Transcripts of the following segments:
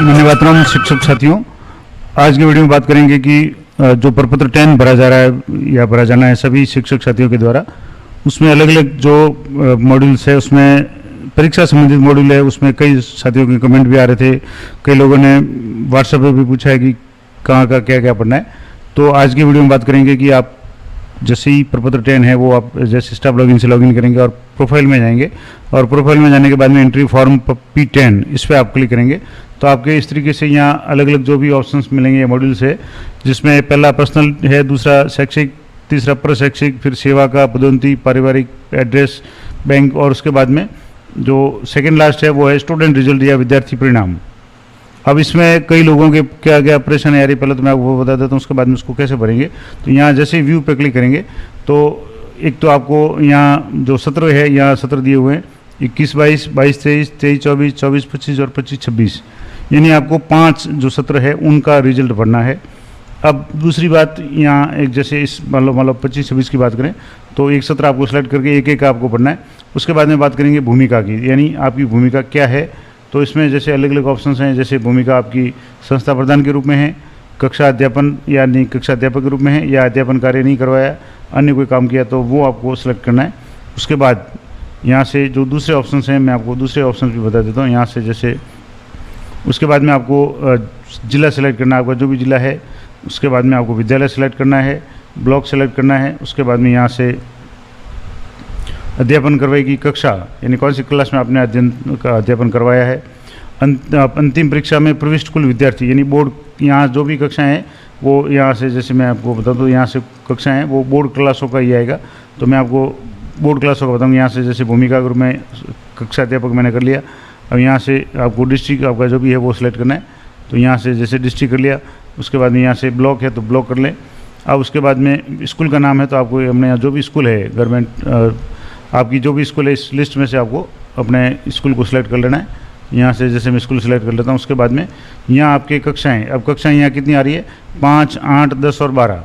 निवातराम शिक्षक साथियों, आज की वीडियो में बात करेंगे कि जो प्रपत्र 10 भरा जा रहा है या भरा जाना है सभी शिक्षक साथियों के द्वारा, उसमें अलग अलग जो मॉड्यूल्स है, उसमें परीक्षा संबंधित मॉड्यूल है, उसमें कई साथियों के कमेंट भी आ रहे थे। कई लोगों ने व्हाट्सएप पे भी पूछा है कि कहाँ का क्या क्या पढ़ना है। तो आज की वीडियो में बात करेंगे कि आप जैसे ही प्रपत्र 10 है वो आप जैसे स्टाफ लॉगिन से लॉगिन करेंगे और प्रोफाइल में जाएंगे, और प्रोफाइल में जाने के बाद में एंट्री फॉर्म P10 इस पर आप क्लिक करेंगे तो आपके इस तरीके से यहाँ अलग अलग जो भी ऑप्शंस मिलेंगे मॉड्यूल्स है, जिसमें पहला पर्सनल है, दूसरा शैक्षिक, तीसरा प्रशैक्षिक, फिर सेवा का, पदोन्नति, पारिवारिक, एड्रेस, बैंक, और उसके बाद में जो सेकेंड लास्ट है वो है स्टूडेंट रिजल्ट या विद्यार्थी परिणाम। अब इसमें कई लोगों के क्या क्या ऑपरेशन है, पहले तो मैं आपको बता देता हूँ, उसके बाद में उसको कैसे भरेंगे। तो यहाँ जैसे व्यू पे क्लिक करेंगे तो एक तो आपको यहाँ जो सत्र है, यहाँ सत्र दिए हुए हैं 21, 22, 22, 23, 23, 24, 24, 25 और 25, 26, यानी आपको 5 जो सत्र है उनका रिजल्ट भरना है। अब दूसरी बात, यहाँ एक जैसे इस मान लो 25, 26 की बात करें तो एक सत्र आपको सेलेक्ट करके एक एक आपको पढ़ना है। उसके बाद में बात करेंगे भूमिका की, यानी आपकी भूमिका क्या है। तो इसमें जैसे अलग अलग ऑप्शंस हैं, जैसे भूमिका आपकी संस्था प्रधान के रूप में है, कक्षा अध्यापन यानी कक्षा अध्यापक के रूप में है, या अध्यापन कार्य नहीं करवाया, अन्य कोई काम किया, तो वो आपको सेलेक्ट करना है। उसके बाद यहाँ से जो दूसरे ऑप्शंस हैं, मैं आपको दूसरे ऑप्शन भी बता देता हूँ। यहाँ से जैसे उसके बाद में आपको जिला सेलेक्ट करना है, आपका जो भी जिला है। उसके बाद में आपको विद्यालय सेलेक्ट करना है, ब्लॉक सेलेक्ट करना है। उसके बाद में यहाँ से अध्यापन करवाई की कक्षा, यानी कौन सी क्लास में आपने अध्यापन करवाया है। अंतिम परीक्षा में प्रविष्ट कुल विद्यार्थी, यानी बोर्ड, यहाँ जो भी कक्षाएं हैं वो यहाँ से जैसे मैं आपको बता दूँ, यहाँ से कक्षाएं हैं वो बोर्ड क्लासों का ही आएगा। तो मैं आपको बोर्ड क्लासों का बताऊँगा। यहाँ से जैसे भूमिका ग्रुप में कक्षा अध्यापक मैंने कर लिया। अब यहाँ से आपको डिस्ट्रिक्ट आपका जो भी है वो सिलेक्ट करना है। तो यहाँ से जैसे डिस्ट्रिक्ट कर लिया। उसके बाद में यहाँ से ब्लॉक है तो ब्लॉक कर लें। अब उसके बाद में स्कूल का नाम है तो आपको हमने यहाँ जो भी स्कूल है गवर्नमेंट आपकी जो भी स्कूल है इस लिस्ट में से आपको अपने स्कूल को सिलेक्ट कर लेना है। यहाँ से जैसे मैं स्कूल सेलेक्ट कर लेता हूँ। उसके बाद में यहाँ आपके कक्षाएँ, अब कक्षाएँ यहाँ कितनी आ रही है, 5, 8, 10 और 12,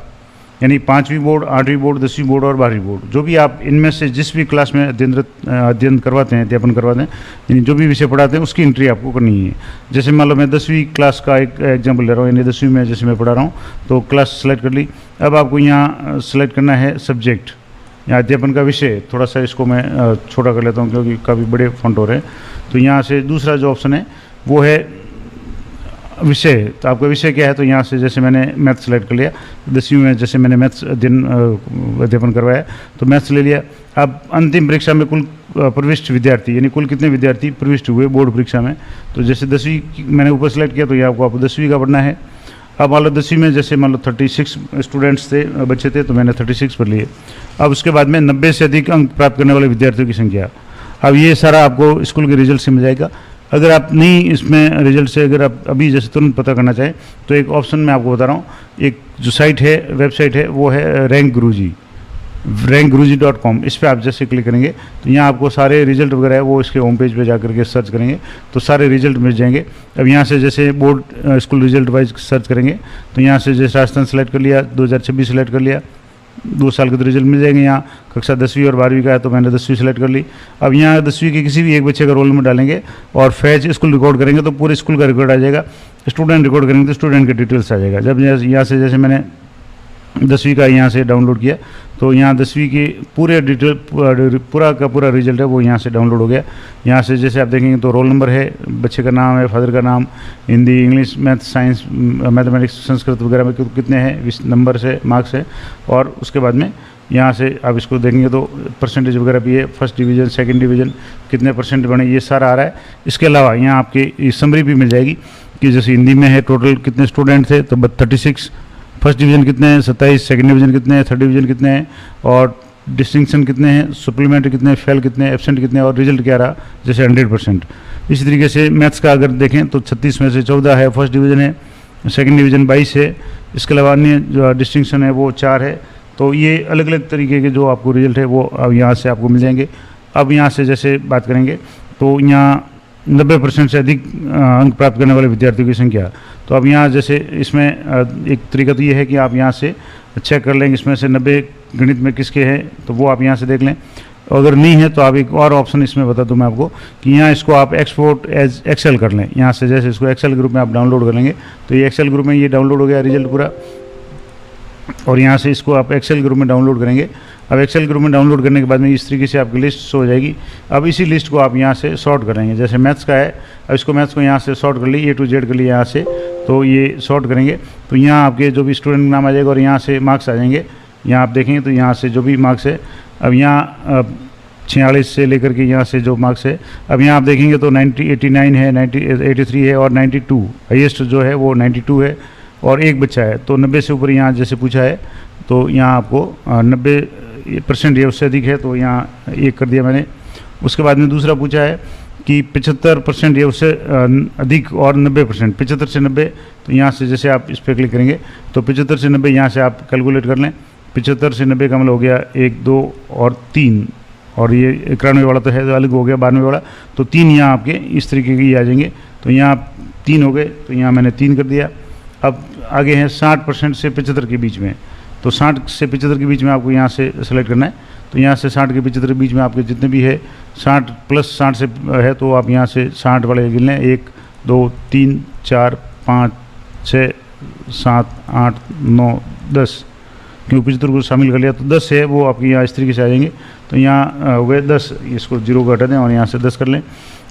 यानी 5वीं बोर्ड, 8वीं बोर्ड, 10वीं बोर्ड और 12वीं बोर्ड। जो भी आप इनमें से जिस भी क्लास में अध्ययन करवाते हैं, अध्यापन करवाते हैं, यानी जो भी विषय पढ़ाते हैं उसकी एंट्री आपको करनी है। जैसे मान लो मैं 10वीं क्लास का एक एग्जाम्पल ले रहा हूँ, यानी 10वीं में जैसे मैं पढ़ा रहा हूँ तो क्लास सेलेक्ट कर ली। अब आपको यहाँ सेलेक्ट करना है सब्जेक्ट या अध्यापन का विषय। थोड़ा सा इसको मैं छोटा कर लेता हूँ क्योंकि काफ़ी बड़े फॉन्ट हो रहे हैं। तो यहाँ से दूसरा जो ऑप्शन है वो है विषय। तो आपका विषय क्या है, तो यहाँ से जैसे मैंने मैथ सेलेक्ट कर लिया। 10वीं में जैसे मैंने मैथ्स अध्यापन करवाया तो मैथ्स ले लिया। अब अंतिम परीक्षा में कुल प्रविष्ट विद्यार्थी, यानी कुल कितने विद्यार्थी प्रविष्ट हुए बोर्ड परीक्षा में। तो जैसे 10वीं मैंने ऊपर सेलेक्ट किया तो ये आपको 10वीं का पढ़ना है। अब मान लो 10वीं में जैसे मान लो 36 स्टूडेंट्स थे, बच्चे थे, तो मैंने 36 पर लिए। अब उसके बाद में 90 से अधिक अंक प्राप्त करने वाले विद्यार्थियों की संख्या। अब ये सारा आपको स्कूल के रिजल्ट से मिल जाएगा। अगर आप नहीं इसमें रिजल्ट से अगर आप अभी जैसे तुरंत पता करना चाहें तो एक ऑप्शन मैं आपको बता रहा हूँ, एक जो साइट है, वेबसाइट है, वो है रैंक गुरुजी, rankguruji.com। इस पर आप जैसे क्लिक करेंगे तो यहाँ आपको सारे रिजल्ट वगैरह है वो इसके होम पेज पे जा करके सर्च करेंगे तो सारे रिजल्ट मिल जाएंगे। अब यहाँ से जैसे board school result wise search करेंगे तो यहाँ से जैसे राजस्थान सेलेक्ट कर लिया, 2026 सेलेक्ट कर लिया, 2 साल के तो रिजल्ट मिल जाएंगे। यहाँ कक्षा 10वीं और 12वीं का है तो मैंने 10वीं सेलेक्ट कर ली। अब यहाँ 10वीं के किसी भी एक बच्चे का रोल नंबर डालेंगे और फैच स्कूल रिकॉर्ड करेंगे तो पूरे स्कूल का रिकॉर्ड आ जाएगा। स्टूडेंट रिकॉर्ड करेंगे तो स्टूडेंट के डिटेल्स आ जाएगा। जब यहाँ से जैसे मैंने 10वीं का यहाँ से डाउनलोड किया तो यहाँ 10वीं की पूरे डिटेल पूरा का पूरा रिजल्ट है वो यहाँ से डाउनलोड हो गया। यहाँ से जैसे आप देखेंगे तो रोल नंबर है, बच्चे का नाम है, फादर का नाम, Hindi, English, math, science, mathematics, Sanskrit वगैरह में कितने हैं नंबर से, मार्क्स है। और उसके बाद में यहाँ से आप इसको देखेंगे तो परसेंटेज वगैरह भी है, फर्स्ट डिवीज़न, सेकंड डिवीज़न, कितने परसेंट बने, ये सारा आ रहा है। इसके अलावा यहाँ आपकी समरी भी मिल जाएगी कि जैसे हिंदी में है टोटल कितने स्टूडेंट थे तो 36, फर्स्ट डिवीज़न कितने हैं 27, सेकंड डिवीज़न कितने हैं, थर्ड डिवीज़न कितने हैं, और डिस्टिंक्शन कितने हैं, सप्लीमेंट्री कितने हैं, फेल कितने हैं, एब्सेंट कितने हैं, और रिजल्ट क्या रहा जैसे 100%। इसी तरीके से मैथ्स का अगर देखें तो 36 में से 14 है, फर्स्ट डिवीज़न है, सेकंड डिवीज़न 22 है। इसके अलावा अन्य जो डिस्टिंक्शन है वो 4 है। तो ये अलग अलग तरीके के जो आपको रिजल्ट है वो अब यहाँ से आपको मिल जाएंगे। अब यहाँ से जैसे बात करेंगे तो यहाँ 90% से अधिक अंक प्राप्त करने वाले विद्यार्थियों की संख्या। तो अब यहाँ जैसे इसमें एक तरीका तो ये है कि आप यहाँ से चेक कर लेंगे इसमें से 90 गणित में किसके हैं तो वो आप यहाँ से देख लें। अगर नहीं है तो आप एक और ऑप्शन इसमें बता दूं मैं आपको कि यहाँ इसको आप एक्सपोर्ट एज एक्सेल कर लें। यहाँ से जैसे इसको एक्सेल ग्रुप में आप डाउनलोड कर लेंगे तो ये एक्सेल ग्रुप में ये डाउनलोड हो गया रिजल्ट पूरा, और यहाँ से इसको आप एक्सेल ग्रुप में डाउनलोड करेंगे। अब एक्सेल ग्रुप में डाउनलोड करने के बाद में इस तरीके से आपकी लिस्ट शो हो जाएगी। अब इसी लिस्ट को आप यहाँ से सॉर्ट करेंगे, जैसे मैथ्स का है, अब इसको मैथ्स को यहाँ से सॉर्ट कर ली, A to Z कर लिया यहाँ से, तो ये सॉर्ट करेंगे तो यहाँ आपके जो भी स्टूडेंट नाम आ जाएगा और यहाँ से मार्क्स आ जाएंगे। यहाँ आप देखेंगे तो यहाँ से जो भी मार्क्स है, अब यहाँ 46 से लेकर के यहाँ से जो मार्क्स है, अब यहाँ आप देखेंगे तो 89 है, 83 है और 92 हाईएस्ट जो है वो 92 है, और एक बच्चा है तो 90 से ऊपर यहाँ जैसे पूछा है तो यहाँ आपको 90% या उससे अधिक है तो यहाँ एक कर दिया मैंने। उसके बाद में दूसरा पूछा है कि 75% या उससे अधिक और 90%, 75 से 90, तो यहाँ से जैसे आप इस पर क्लिक करेंगे तो 75 से 90 यहाँ से आप कैलकुलेट कर लें। 75 से 90 का मतलब हो गया 1, 2 और 3, और ये 91 वाला तो है तो अलग हो गया 92 वाला, तो 3 यहाँ आपके इस तरीके की आ जाएंगे। तो यहाँ 3 हो गए तो यहाँ मैंने 3 कर दिया। अब आगे हैं 60% से 75 के बीच में, तो 60 से 75 के बीच में आपको यहाँ से सेलेक्ट करना है। तो यहाँ से 60 के 75 के बीच में आपके जितने भी है 60 प्लस 60 से है तो आप यहाँ से 60 वाले गिन लें, 1, 2, 3, 4, 5, 6, 7, 8, 9, 10, क्योंकि 75 को शामिल कर लिया तो 10 है वो आपके यहाँ इस तरीके से आ जाएंगे। तो यहाँ हो गए 10, इसको 0 को हटा दें और यहाँ से 10 कर लें।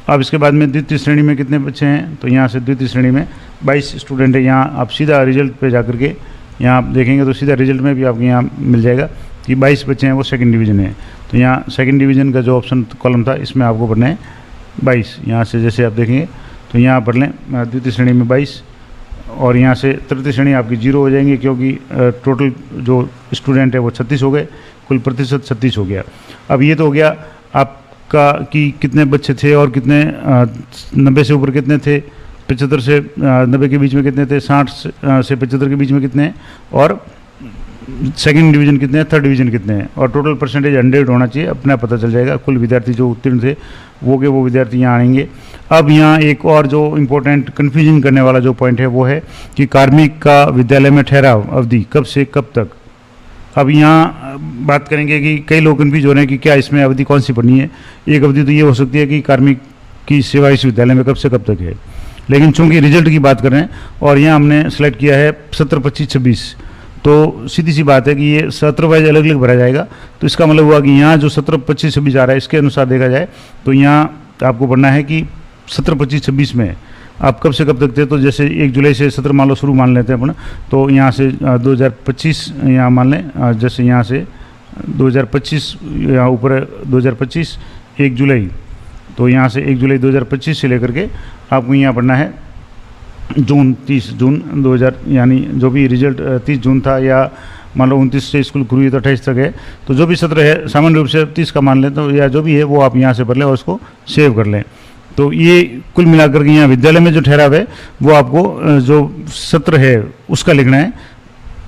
अब इसके बाद में द्वितीय श्रेणी में कितने बच्चे हैं, तो यहाँ से द्वितीय श्रेणी में 22 स्टूडेंट है। यहाँ आप सीधा रिजल्ट पे जा करके यहाँ आप देखेंगे तो सीधा रिजल्ट में भी आपको यहाँ मिल जाएगा कि 22 बच्चे हैं वो सेकंड डिवीज़न है। तो यहाँ सेकंड डिवीज़न का जो ऑप्शन कॉलम था इसमें आपको भरना है 22। यहाँ से जैसे आप देखेंगे तो यहाँ भर लें द्वितीय श्रेणी में 22, और यहाँ से तृतीय श्रेणी आपकी 0 हो जाएंगे क्योंकि टोटल जो स्टूडेंट है वो 36 हो गए, कुल प्रतिशत 36 हो गया। अब ये तो हो गया आपका कि कितने बच्चे थे और कितने 90 से ऊपर कितने थे, 75 से 90 के बीच में कितने थे, 60 से 75 के बीच में कितने हैं, और सेकंड डिवीज़न कितने हैं, थर्ड डिवीज़न कितने हैं, और टोटल परसेंटेज 100 होना चाहिए, अपना पता चल जाएगा। कुल विद्यार्थी जो उत्तीर्ण थे वो के वो विद्यार्थी यहाँ आएंगे। अब यहाँ एक और जो इम्पोर्टेंट कन्फ्यूजन करने वाला जो पॉइंट है वो है कि कार्मिक का विद्यालय में ठहराव अवधि कब से कब तक। अब यहाँ बात करेंगे कि कई लोग कन्फ्यूज हो रहे हैं कि क्या इसमें अवधि कौन सी पढ़नी है। एक अवधि तो ये हो सकती है कि कार्मिक की सेवा इस विद्यालय में कब से कब तक है, लेकिन चूंकि रिजल्ट की बात कर रहे हैं और यहाँ हमने सेलेक्ट किया है 17, 25, 26, तो सीधी सी बात है कि ये सत्र वाइज अलग अलग भरा जाएगा। तो इसका मतलब हुआ कि यहाँ जो 17, 25, 26 आ रहा है इसके अनुसार देखा जाए तो यहाँ आपको पढ़ना है कि 17, 25, 26 में आप कब से कब तक थे। तो जैसे 1 जुलाई से सत्र मान लो शुरू मान लेते हैं अपन, तो यहाँ से 2025 यहाँ मान लें, जैसे यहाँ से 2025 यहाँ ऊपर 2025 1 जुलाई, तो यहाँ से 1 जुलाई 2025 से लेकर के आपको यहाँ पढ़ना है जून 30 जून 2000, यानी जो भी रिजल्ट 30 जून था या मान लो 29 से स्कूल खुली तो 28 तक है, तो जो भी सत्र है सामान्य रूप से 30 का मान लें तो, या जो भी है वो आप यहाँ से पढ़ लें और उसको सेव कर लें। तो ये कुल मिलाकर के यहाँ विद्यालय में जो ठहराव है वो आपको जो सत्र है उसका लिखना है।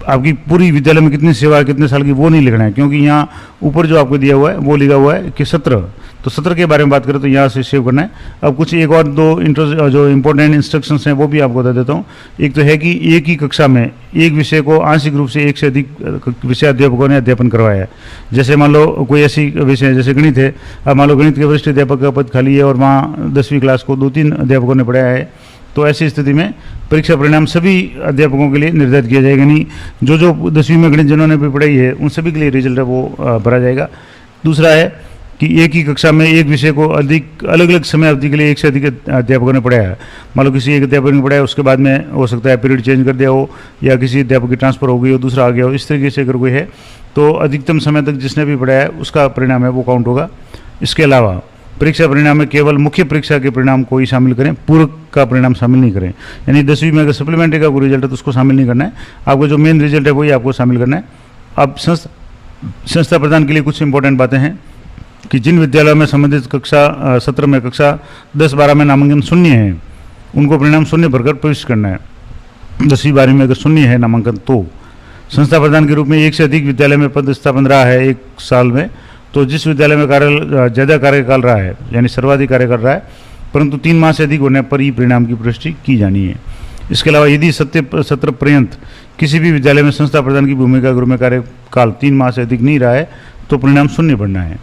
आपकी पूरी विद्यालय में कितनी सेवा है कितने साल की वो नहीं लिखना है, क्योंकि यहाँ ऊपर जो आपको दिया हुआ है वो लिखा हुआ है कि सत्र, तो सत्र के बारे में बात करें तो यहाँ से सेव करना है। अब कुछ एक और दो जो इंपॉर्टेंट इंस्ट्रक्शंस हैं वो भी आपको बता देता हूँ। एक तो है कि एक ही कक्षा में एक विषय को आंशिक रूप से एक से अधिक विषय अध्यापकों ने अध्यापन करवाया है। जैसे मान लो कोई ऐसी विषय जैसे गणित है, अब मान लो गणित के वरिष्ठ अध्यापक का पद खाली है और वहाँ 10वीं क्लास को 2-3 अध्यापकों ने पढ़ाया है, तो ऐसी स्थिति में परीक्षा परिणाम सभी अध्यापकों के लिए निर्धारित किया जाएगा। नहीं जो 10वीं में गणित जिन्होंने भी पढ़ाई है उन सभी के लिए रिजल्ट है वो भरा जाएगा। दूसरा है कि एक ही कक्षा में एक विषय को अधिक अलग अलग समय अवधि के लिए एक से अधिक अध्यापकों ने पढ़ाया है। मान लो किसी एक अध्यापक ने पढ़ाया, उसके बाद में हो सकता है पीरियड चेंज कर दिया हो या किसी अध्यापक की ट्रांसफर हो गई हो, दूसरा आ गया हो, इस तरीके से अगर कोई है तो अधिकतम समय तक जिसने भी पढ़ाया है उसका परिणाम है वो काउंट होगा। इसके अलावा परीक्षा परिणाम में केवल मुख्य परीक्षा के परिणाम को ही शामिल करें, पूर्व का परिणाम शामिल नहीं करें। यानी 10वीं में अगर सप्लीमेंट्री का कोई रिजल्ट है तो उसको शामिल नहीं करना है, आपको जो मेन रिजल्ट है वही आपको शामिल करना है। अब संस्था प्रदान के लिए कुछ इंपॉर्टेंट बातें हैं कि जिन विद्यालयों में संबंधित कक्षा सत्र में कक्षा 10-12 में नामांकन शून्य है उनको परिणाम शून्य भरकर प्रविष्ट करना है। 10वीं-12वीं में अगर शून्य है नामांकन तो संस्था प्रधान के रूप में एक से अधिक विद्यालय में पद स्थापन रहा है एक साल में, तो जिस विद्यालय में ज़्यादा कार्यकाल रहा है यानी सर्वाधिक कार्य कर रहा है परंतु 3 माह से अधिक होने पर ही परिणाम की पुष्टि की जानी है। इसके अलावा यदि सत्र पर्यंत किसी भी विद्यालय में संस्था प्रधान की भूमिका गृह में कार्यकाल 3 माह से अधिक नहीं रहा है तो परिणाम शून्य पढ़ना है।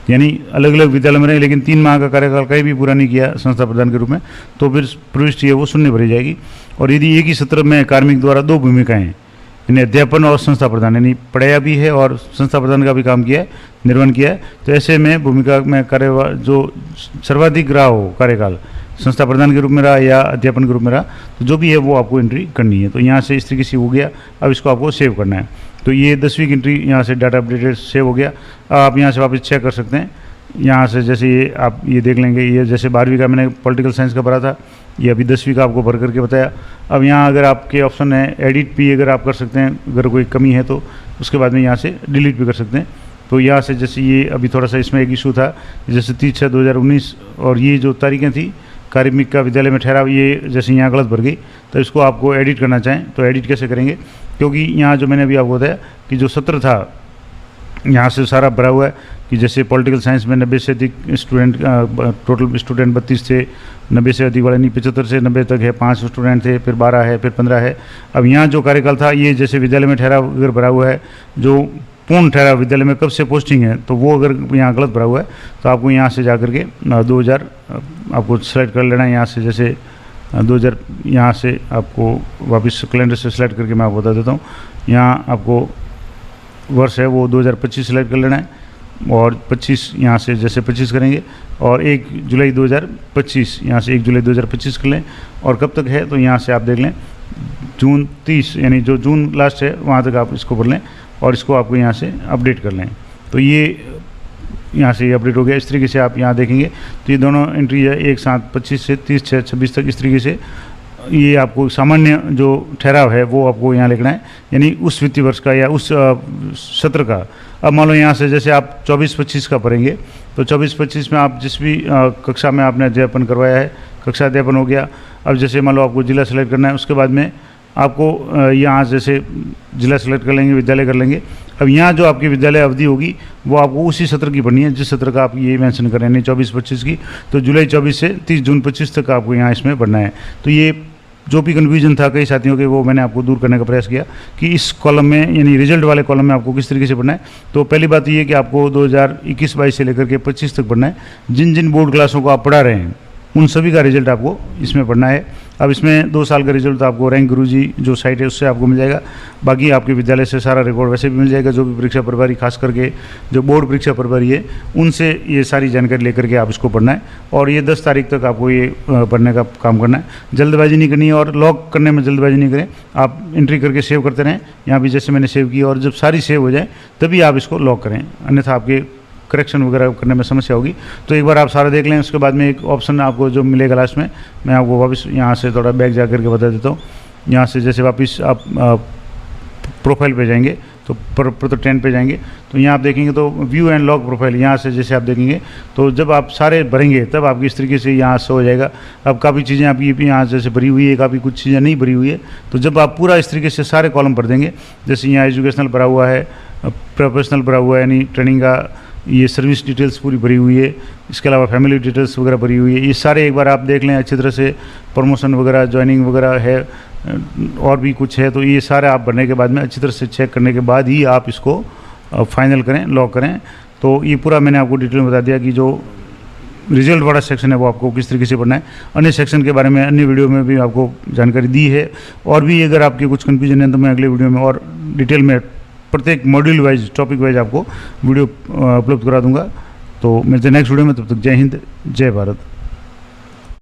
यानी अलग अलग विद्यालय में रहे लेकिन 3 माह का कार्यकाल कहीं भी पूरा नहीं किया संस्था प्रधान के रूप में, तो फिर प्रविष्टि है वो शून्य भरी जाएगी। और यदि एक ही सत्र में कार्मिक द्वारा 2 भूमिकाएं यानी अध्यापन और संस्था प्रधान यानी पढ़ाया भी है और संस्था प्रधान का भी काम किया है, निर्वहन किया है, तो ऐसे में भूमिका में कार्य जो सर्वाधिक रहा हो कार्यकाल संस्था प्रधान के रूप में रहा या अध्यापन के रूप में रहा, तो जो भी है वो आपको एंट्री करनी है। तो यहाँ से इस तरीके से हो गया। अब इसको आपको सेव करना है। तो ये 10वीं की एंट्री यहाँ से डाटा अपडेटेड सेव हो गया। आप यहाँ से वापस चेक कर सकते हैं। यहाँ से जैसे ये आप ये देख लेंगे, ये जैसे 12वीं का मैंने पॉलिटिकल साइंस का भरा था, ये अभी 10वीं का आपको भर करके बताया। अब यहाँ अगर आपके ऑप्शन है एडिट भी अगर आप कर सकते हैं, अगर कोई कमी है तो उसके बाद में यहाँ से डिलीट भी कर सकते हैं। तो यहाँ से जैसे ये अभी थोड़ा सा इसमें एक इशू था, जैसे 30/6/2019 और ये जो तारीखें थी कार्मिक का विद्यालय में ठहराव, ये जैसे यहाँ गलत भर गई, तो इसको आपको एडिट करना चाहें तो एडिट कैसे करेंगे, क्योंकि यहाँ जो मैंने अभी आपको बताया कि जो सत्र था यहाँ से सारा भरा हुआ है कि जैसे पॉलिटिकल साइंस में 90 से अधिक स्टूडेंट, टोटल स्टूडेंट 32 थे, 90 से अधिक वाले नहीं 75 से 90 तक है, 5 स्टूडेंट थे, फिर 12 है, फिर 15 है। अब यहाँ जो कार्यकाल था ये जैसे विद्यालय में ठहराव अगर भरा हुआ है, जो पूर्ण ठहराव विद्यालय में कब से पोस्टिंग है, तो वो अगर यहाँ गलत भरा हुआ है तो आपको यहाँ से जा करके 2000 आपको सेलेक्ट कर लेना है। यहाँ से जैसे 2000 यहाँ से आपको वापस कैलेंडर से सिलेक्ट करके मैं आपको बता देता हूँ। यहाँ आपको वर्ष है वो 2025 सेलेक्ट कर लेना है और 25 यहाँ से जैसे 25 करेंगे और 1 जुलाई 2025 यहाँ से 1 जुलाई 2025 कर लें। और कब तक है तो यहाँ से आप देख लें जून 30 यानी जो जून लास्ट है वहाँ तक आप इसको भर लें और इसको आपको यहाँ से अपडेट कर लें। तो ये यहाँ से ये अपडेट हो गया। इस तरीके से आप यहाँ देखेंगे तो ये दोनों एंट्री है एक साथ 25 से 30/6/26 तक। इस तरीके से ये आपको सामान्य जो ठहराव है वो आपको यहाँ लिखना है, यानी उस वित्तीय वर्ष का या उस सत्र का। अब मान लो यहाँ से जैसे आप 24-25 का भरेंगे तो 24-25 में आप जिस भी कक्षा में आपने अध्यापन करवाया है, कक्षा अध्यापन हो गया। अब जैसे मान लो आपको जिला सेलेक्ट करना है, उसके बाद में आपको यहाँ जैसे जिला सेलेक्ट कर लेंगे, विद्यालय कर लेंगे। अब यहाँ जो आपकी विद्यालय अवधि होगी वो आपको उसी सत्र की भरनी है जिस सत्र का आप ये मेंशन कर रहे हैं, 24-25 की। तो जुलाई 24 से 30 जून 25 तक आपको यहाँ इसमें भरना है। तो ये जो भी कन्फ्यूजन था कई साथियों के, वो मैंने आपको दूर करने का प्रयास किया कि इस कॉलम में यानी रिजल्ट वाले कॉलम में आपको किस तरीके से पढ़ना है। तो पहली बात ये है कि आपको 2021-22 से लेकर के 25 तक पढ़ना है। जिन जिन बोर्ड क्लासों को आप पढ़ा रहे हैं उन सभी का रिजल्ट आपको इसमें पढ़ना है। अब इसमें 2 साल का रिजल्ट तो आपको रैंक गुरुजी जो साइट है उससे आपको मिल जाएगा। बाकी आपके विद्यालय से सारा रिकॉर्ड वैसे भी मिल जाएगा। जो भी परीक्षा प्रभारी, खास करके जो बोर्ड परीक्षा प्रभारी है, उनसे ये सारी जानकारी लेकर के आप इसको पढ़ना है। और ये 10 तारीख तक आपको ये पढ़ने का काम करना है। जल्दबाजी नहीं करनी है और लॉक करने में जल्दबाजी नहीं करें। आप एंट्री करके सेव करते रहें। यहाँ भी जैसे मैंने सेव किया और जब सारी सेव हो जाए तभी आप इसको लॉक करें, अन्यथा आपके करेक्शन वगैरह करने में समस्या होगी। तो एक बार आप सारा देख लें, उसके बाद में एक ऑप्शन आपको जो मिलेगा लास्ट में, मैं आपको वापस यहाँ से थोड़ा बैक जा करके बता देता हूँ। यहाँ से जैसे वापस आप प्रोफाइल पे जाएंगे तो प्रतो 10 पे जाएंगे तो यहाँ आप देखेंगे तो व्यू एंड लॉक प्रोफाइल, यहाँ से जैसे आप देखेंगे तो जब आप सारे भरेंगे तब आपकी इस तरीके से यहाँ से हो जाएगा। अब काफ़ी चीज़ें आपकी यहाँ जैसे भरी हुई है, काफ़ी कुछ चीज़ें नहीं भरी हुई है। तो जब आप पूरा इस तरीके से सारे कॉलम भर देंगे, जैसे यहाँ एजुकेशनल भरा हुआ है, प्रोफेशनल भरा हुआ है यानी ट्रेनिंग का, ये सर्विस डिटेल्स पूरी भरी हुई है, इसके अलावा फैमिली डिटेल्स वगैरह भरी हुई है। ये सारे एक बार आप देख लें अच्छी तरह से, प्रमोशन वगैरह, ज्वाइनिंग वगैरह है और भी कुछ है। तो ये सारे आप भरने के बाद में अच्छी तरह से चेक करने के बाद ही आप इसको फाइनल करें, लॉक करें। तो ये पूरा मैंने आपको डिटेल में बता दिया कि जो रिजल्ट वाला सेक्शन है वो आपको किस तरीके से पढ़ना है। अन्य सेक्शन के बारे में अन्य वीडियो में भी आपको जानकारी दी है। और भी अगर आपके कुछ कन्फ्यूजन है तो मैं अगले वीडियो में और डिटेल में प्रत्येक मॉड्यूल वाइज, टॉपिक वाइज आपको वीडियो उपलब्ध करा दूंगा। तो मिलते हैं नेक्स्ट वीडियो में, तब तक जय हिंद, जय भारत।